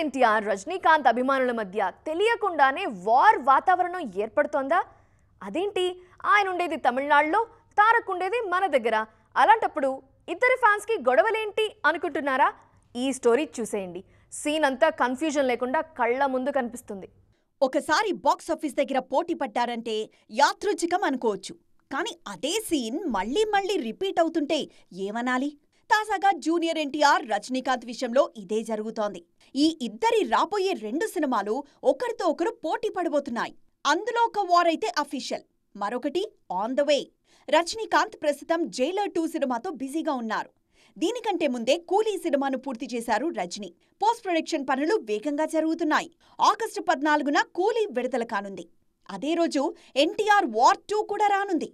ఎన్టీఆర్ రజనీకాంత్ అభిమానుల మధ్య తెలియకుండానే వార్ వాతావరణం ఏర్పడుతోందా? అదేంటి, ఆయన ఉండేది తమిళనాడులో, తారక్ ఉండేది మన దగ్గర. అలాంటప్పుడు ఇద్దరి ఫ్యాన్స్ కి గొడవలేంటి అనుకుంటున్నారా? ఈ స్టోరీ చూసేయండి. సీన్ అంతా కన్ఫ్యూజన్ లేకుండా కళ్ళ ముందు కనిపిస్తుంది. ఒకసారి బాక్స్ ఆఫీస్ దగ్గర పోటీ పట్టారంటే యాదృచ్ఛికం అనుకోవచ్చు. కానీ అదే సీన్ మళ్ళీ మళ్ళీ రిపీట్ అవుతుంటే ఏమనాలి? తాజాగా జూనియర్ ఎన్టీఆర్, రజనీకాంత్ విషయంలో ఇదే జరుగుతోంది. ఈ ఇద్దరి రాబోయే 2 సినిమాలు ఒకరితో ఒకరు పోటీ పడబోతున్నాయి. అందులో ఒక వార్ అయితే అఫీషియల్, మరొకటి ఆన్ ద వే. రజనీకాంత్ ప్రస్తుతం జైలర్ 2 సినిమాతో బిజీగా ఉన్నారు. దీనికంటే ముందే కూలీ సినిమాను పూర్తి చేశారు రజనీ. పోస్ట్ ప్రొడక్షన్ పనులు వేగంగా జరుగుతున్నాయి. ఆగస్టు 14న కూలీ విడుదల కానుంది. అదే రోజు ఎన్టీఆర్ వార్ 2 కూడా రానుంది.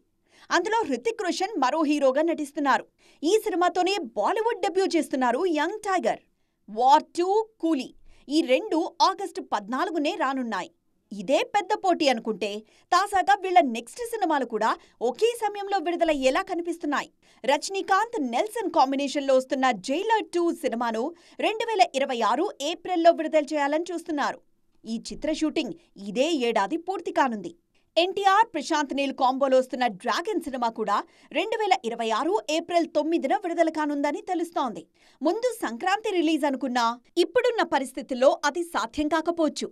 అందులో హృతిక్ రోషన్ మరో హీరోగా నటిస్తున్నారు. ఈ సినిమాతోనే బాలీవుడ్ డెబ్యూ చేస్తున్నారు యంగ్ టైగర్. వార్ 2, కూలీ ఈ 2 ఆగస్టు 14నే రానున్నాయి. ఇదే పెద్ద పోటీ అనుకుంటే తాజాగా వీళ్ల నెక్స్ట్ సినిమాలు కూడా ఒకే సమయంలో విడుదలయ్యేలా కనిపిస్తున్నాయి. రజనీకాంత్, నెల్సన్ కాంబినేషన్లో వస్తున్న జైలర్ 2 సినిమాను 2026 ఏప్రిల్లో విడుదల చేయాలని చూస్తున్నారు. ఈ చిత్ర షూటింగ్ ఇదే ఏడాది పూర్తి కానుంది. ఎన్టీఆర్, ప్రశాంత్ నీల్ కాంబోలో వస్తున్న డ్రాగన్ సినిమా కూడా 2026 ఏప్రిల్ 9న విడుదల కానుందని తెలుస్తోంది. ముందు సంక్రాంతి రిలీజ్ అనుకున్నా ఇప్పుడున్న పరిస్థితుల్లో అది సాధ్యం కాకపోవచ్చు.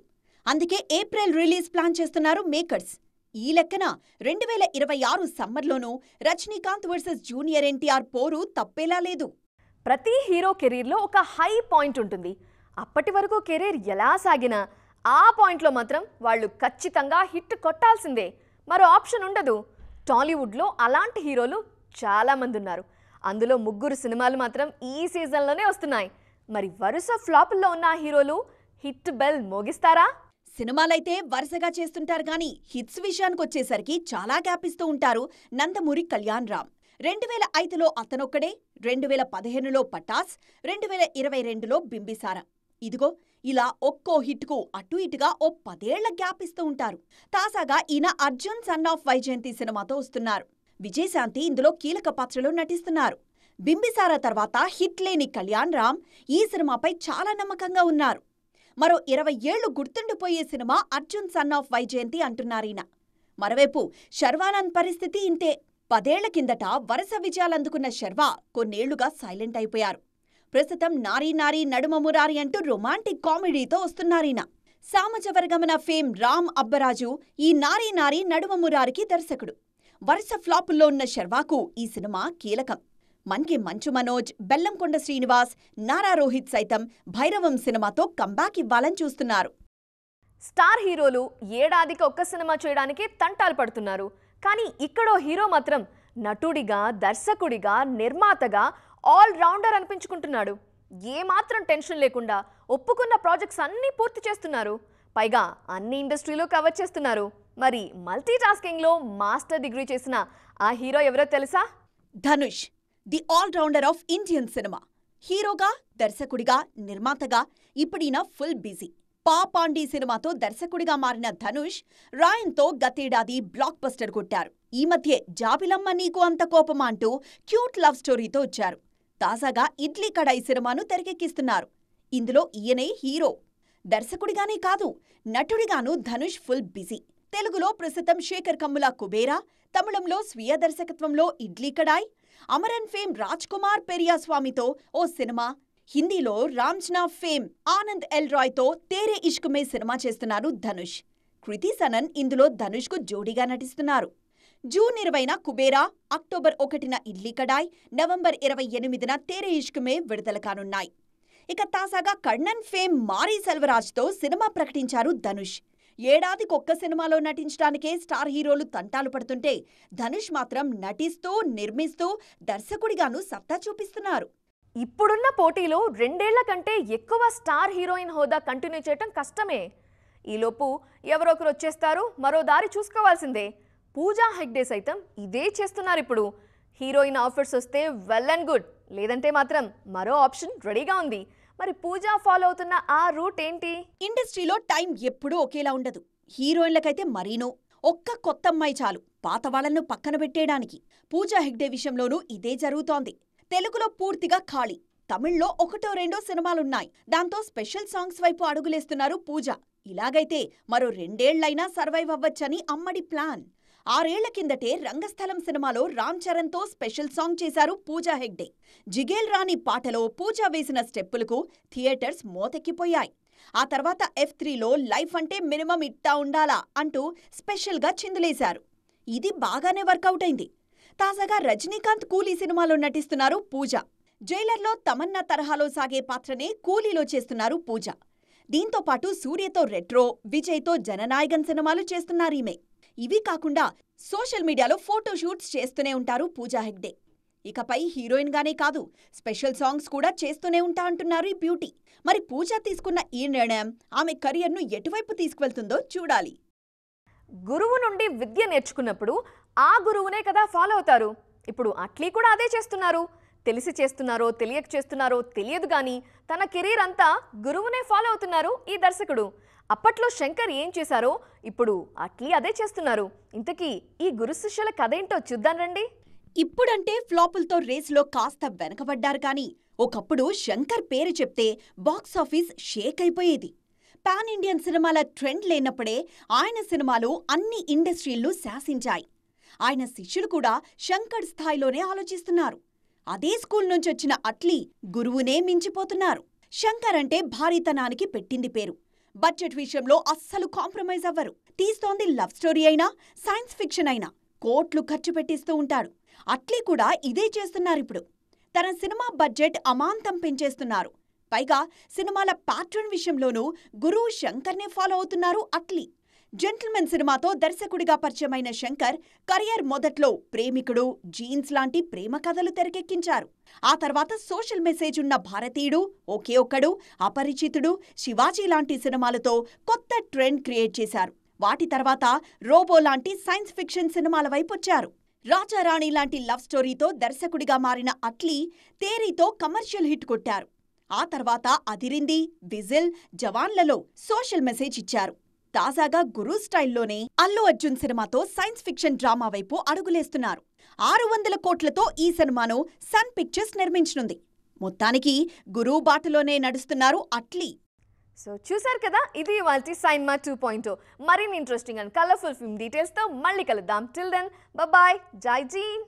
అందుకే ఏప్రిల్ రిలీజ్ ప్లాన్ చేస్తున్నారు మేకర్స్. ఈ లెక్కన 2026 సమ్మర్లోనూ రజనీకాంత్ వర్సెస్ జూనియర్ ఎన్టీఆర్ పోరు తప్పేలా లేదు. ప్రతి హీరో కెరీర్లో ఒక హై పాయింట్ ఉంటుంది. అప్పటి వరకు కెరీర్ ఎలా సాగినా ఆ పాయింట్లో మాత్రం వాళ్ళు ఖచ్చితంగా హిట్ కొట్టాల్సిందే, మరో ఆప్షన్ ఉండదు. టాలీవుడ్లో అలాంటి హీరోలు చాలామంది ఉన్నారు. అందులో 3 సినిమాలు మాత్రం ఈ సీజన్లోనే వస్తున్నాయి. మరి వరుస ఫ్లాపుల్లో ఉన్న హీరోలు హిట్ బెల్ మోగిస్తారా? సినిమాలైతే వరుసగా చేస్తుంటారు గానీ హిట్స్ విషయానికొచ్చేసరికి చాలా గ్యాప్ ఇస్తూ ఉంటారు నందమూరి కళ్యాణ్ రామ్. 2005లో అతనొక్కడే, 2015లో పటాస్, 2022లో బింబిసార. ఇదిగో ఇలా ఒక్కో హిట్కు అటు ఇటుగా ఓ 10 ఏళ్ల గ్యాప్ ఇస్తూ ఉంటారు. తాజాగా ఈయన అర్జున్ సన్ ఆఫ్ వైజయంతి సినిమాతో వస్తున్నారు. విజయశాంతి ఇందులో కీలక పాత్రలో నటిస్తున్నారు. బింబిసార తర్వాత హిట్ లేని కళ్యాణ్ రామ్ ఈ సినిమాపై చాలా నమ్మకంగా ఉన్నారు. మరో 20 ఏళ్లు గుర్తుండిపోయే cinema Arjun son of Vyjayanthi అంటున్నారీయన. మరోవైపు శర్వానంద్ పరిస్థితి ఇంతే. 10 ఏళ్ల కిందట వరుస విజయాలందుకున్న శర్వా కొన్నేళ్లుగా సైలెంట్ అయిపోయారు. ప్రస్తుతం నారీ నారీ నడుమ మురారి అంటూ రొమాంటిక్ కామెడీతో వస్తున్నారీయన. సామజవర్గమన ఫేమ్ రామ్ అబ్బరాజు ఈ నారీ నారీ నడుమ మురారికి దర్శకుడు. వరుస ఫ్లాపుల్లో ఉన్న శర్వాకు ఈ సినిమా కీలకం. మన్కి మంచు మనోజ్, బెల్లంకొండ శ్రీనివాస్, నారా రోహిత్ సైతం భైరవం సినిమాతో కంబ్యాక్ ఇవ్వాలని చూస్తున్నారు. స్టార్ హీరోలు ఏడాదికి ఒక్క సినిమా చేయడానికి తంటాలు పడుతున్నారు. కానీ ఇక్కడో హీరో మాత్రం నటుడిగా, దర్శకుడిగా, నిర్మాతగా ఆల్ రౌండర్ అనిపించుకుంటున్నాడు. ఏమాత్రం టెన్షన్ లేకుండా ఒప్పుకున్న ప్రాజెక్ట్స్ అన్నీ పూర్తి చేస్తున్నారు. పైగా అన్ని ఇండస్ట్రీలో కవర్ చేస్తున్నారు. మరి మల్టీ టాస్కింగ్లో మాస్టర్ డిగ్రీ చేసిన ఆ హీరో ఎవరో తెలుసా? Dhanush, the all rounder of Indian cinema. హీరోగా, దర్శకుడిగా, నిర్మాతగా ఇప్పుడీయన ఫుల్ బిజీ. పాపాండి సినిమాతో దర్శకుడిగా మారిన ధనుష్ రాయన్తో గతేడాది బ్లాక్ బస్టర్ కొట్టారు. ఈ మధ్యే జాబిలమ్మ నీకు అంత కోపమా అంటూ క్యూట్ లవ్ స్టోరీతో వచ్చారు. తాజాగా ఇడ్లీ కడాయి సినిమాను తెరకెక్కిస్తున్నారు. ఇందులో ఈయనే హీరో. దర్శకుడిగానే కాదు, నటుడిగానూ ధనుష్ ఫుల్ బిజీ. తెలుగులో ప్రస్తుతం శేఖర్ కమ్ముల కుబేరా, తమిళంలో స్వీయ దర్శకత్వంలో ఇడ్లీ కడాయ్, అమరన్ ఫేమ్ రాజ్ కుమార్ పెరియాస్వామితో ఓ సినిమా, హిందీలో రాంజ్నా ఫేమ్ ఆనంద్ ఎల్ రాయ్తో తేరే ఇష్క్ మే సినిమా చేస్తున్నారు ధనుష్. కృతి సనన్ ఇందులో ధనుష్కు జోడీగా నటిస్తున్నారు. జూన్ 20న కుబేరా, అక్టోబర్ 1న ఇడ్లీ కడాయ్, నవంబర్ 28న తేరే ఇష్క్ మే విడుదల కానున్నాయి. ఇక తాజాగా కర్ణన్ ఫేమ్ మారీ సెల్వరాజ్తో సినిమా ప్రకటించారు ధనుష్. ఏడాదికొక్క సినిమాలో నటించడానికే స్టార్ హీరోలు తంటాలు పడుతుంటే ధనుష్ మాత్రం నటిస్తూ, నిర్మిస్తూ, దర్శకుడిగానూ సత్తా చూపిస్తున్నారు. ఇప్పుడున్న పోటీలో 2 ఏళ్ల కంటే ఎక్కువ స్టార్ హీరోయిన్ హోదా కంటిన్యూ చేయటం కష్టమే. ఈలోపు ఎవరొకరు వచ్చేస్తారు, మరో దారి చూసుకోవాల్సిందే. పూజా హెగ్డే సైతం ఇదే చేస్తున్నారు. ఇప్పుడు హీరోయిన్ ఆఫర్స్ వస్తే వెల్ అండ్ గుడ్, లేదంటే మాత్రం మరో ఆప్షన్ రెడీగా ఉంది. మరి పూజా ఫాలో అవుతున్న ఆ రూట్ ఏంటి? ఇండస్ట్రీలో టైం ఎప్పుడూ ఒకేలా ఉండదు. హీరోయిన్లకైతే మరీనూ. ఒక్క కొత్త అమ్మాయి చాలు పాత వాళ్లను పక్కన పెట్టేయడానికి. పూజా హెగ్డే విషయంలోనూ ఇదే జరుగుతోంది. తెలుగులో పూర్తిగా ఖాళీ. తమిళ్లో ఒకటో రెండో సినిమాలున్నాయి. దాంతో స్పెషల్ సాంగ్స్ వైపు అడుగులేస్తున్నారు పూజ. ఇలాగైతే మరో 2 ఏళ్లైనా సర్వైవ్ అవ్వచ్చని అమ్మడి ప్లాన్. 6 ఏళ్ల కిందటే రంగస్థలం సినిమాలో రామ్ చరణ్తో స్పెషల్ సాంగ్ చేశారు పూజా హెగ్డే. జిగేల్ రాణి పాటలో పూజ వేసిన స్టెప్పులకు థియేటర్స్ మోతెక్కిపోయాయి. ఆ తర్వాత F3లో లైఫ్ అంటే మినిమం ఇట్టా ఉండాలా అంటూ స్పెషల్గా చిందులేశారు. ఇది బాగానే వర్కౌట్ అయింది. తాజాగా రజనీకాంత్ కూలీ సినిమాలో నటిస్తున్నారు పూజ. జైలర్లో తమన్నా తరహాలో సాగే పాత్రనే కూలీలో చేస్తున్నారు పూజ. దీంతో పాటు సూర్యతో రెట్రో, విజయ్తో జననాయగన్ సినిమాలు చేస్తున్నారీమె. ఇవి కాకుండా సోషల్ మీడియాలో ఫోటోషూట్స్ చేస్తూనే ఉంటారు పూజా హెగ్డే. ఇకపై హీరోయిన్గానే కాదు, స్పెషల్ సాంగ్స్ కూడా చేస్తూనే ఉంటా అంటున్నారు ఈ బ్యూటీ. మరి పూజ తీసుకున్న ఈ నిర్ణయం ఆమె కెరియర్ను ఎటువైపు తీసుకువెళ్తుందో చూడాలి. గురువు నుండి విద్య నేర్చుకున్నప్పుడు ఆ గురువునే కదా ఫాలో అవుతారు. ఇప్పుడు అట్లీ కూడా అదే చేస్తున్నారు. తెలిసి చేస్తున్నారో తెలియక చేస్తున్నారో తెలియదు కానీ తన కెరీర్ అంతా గురువునే ఫాలో అవుతున్నారు ఈ దర్శకుడు. అప్పట్లో శంకర్ ఏం చేశారో ఇప్పుడు అట్లీ అదే చేస్తున్నారు. ఇంతకీ ఈ గురు శిష్యుల కథ ఏంటో చూద్దాం రండి. ఇప్పుడంటే ఫ్లాపులతో రేసులో కాస్త వెనకబడ్డారు కానీ ఒకప్పుడు శంకర్ పేరు చెప్తే బాక్సాఫీస్ షేక్ అయిపోయేది. పాన్ ఇండియన్ సినిమాల ట్రెండ్ లేనప్పుడే ఆయన సినిమాలు అన్ని ఇండస్ట్రీల్లో శాసించాయి. ఆయన శిష్యులు కూడా శంకర్ స్థాయిలోనే ఆలోచిస్తున్నారు. అదే స్కూల్ నుంచొచ్చిన అట్లీ గురువునే మించిపోతున్నారు. శంకర్ అంటే భారీతనానికి పెట్టింది పేరు. బడ్జెట్ విషయంలో అస్సలు కాంప్రమైజ్ అవ్వరు. తీస్తోంది లవ్ స్టోరీ అయినా సైన్స్ ఫిక్షన్ అయినా కోట్లు ఖర్చు పెట్టిస్తూ ఉంటాడు. అట్లీ కూడా ఇదే చేస్తున్నారిప్పుడు. తన సినిమా బడ్జెట్ అమాంతం పెంచేస్తున్నారు. పైగా సినిమాల ప్యాటర్న్ విషయంలోనూ గురువు శంకర్నే ఫాలో అవుతున్నారు అట్లీ. జెంటిల్మెన్ సినిమాతో దర్శకుడిగా పరిచయమైన శంకర్ కెరియర్ మొదట్లో ప్రేమికుడు, జీన్స్ లాంటి ప్రేమ కథలు తెరకెక్కించారు. ఆ తర్వాత సోషల్ మెసేజ్ ఉన్న భారతీయుడు, ఒకే ఒక్కడు, అపరిచితుడు, శివాజీ లాంటి సినిమాలతో కొత్త ట్రెండ్ క్రియేట్ చేశారు. వాటి తర్వాత రోబో లాంటి సైన్స్ ఫిక్షన్ సినిమాల వైపొచ్చారు. రాజారాణి లాంటి లవ్ స్టోరీతో దర్శకుడిగా మారిన అట్లీ తేరీతో కమర్షియల్ హిట్ కొట్టారు. ఆ తర్వాత అదిరింది, విజిల్, జవాన్లలో సోషల్ మెసేజ్ ఇచ్చారు. తాజాగా గురు స్టైల్లోనే అల్లు అర్జున్ సినిమాతో సైన్స్ ఫిక్షన్ డ్రామా వైపు అడుగులేస్తున్నారు. 600 కోట్లతో ఈ సినిమాను సన్ పిక్చర్స్ నిర్మించనుంది. మొత్తానికి గురు బాటలోనే నడుస్తున్నారు అట్లీ. సో చూసారు కదా, ఇది ఇవాల్టి సైన్మా 2.0. మరిన్ని ఇంట్రెస్టింగ్ అండ్ కలర్ఫుల్ ఫిల్మ్ డీటెయిల్స్తో మళ్ళీ కలుద్దాం. టిల్ దెన్ బాయ్, జై జీన్.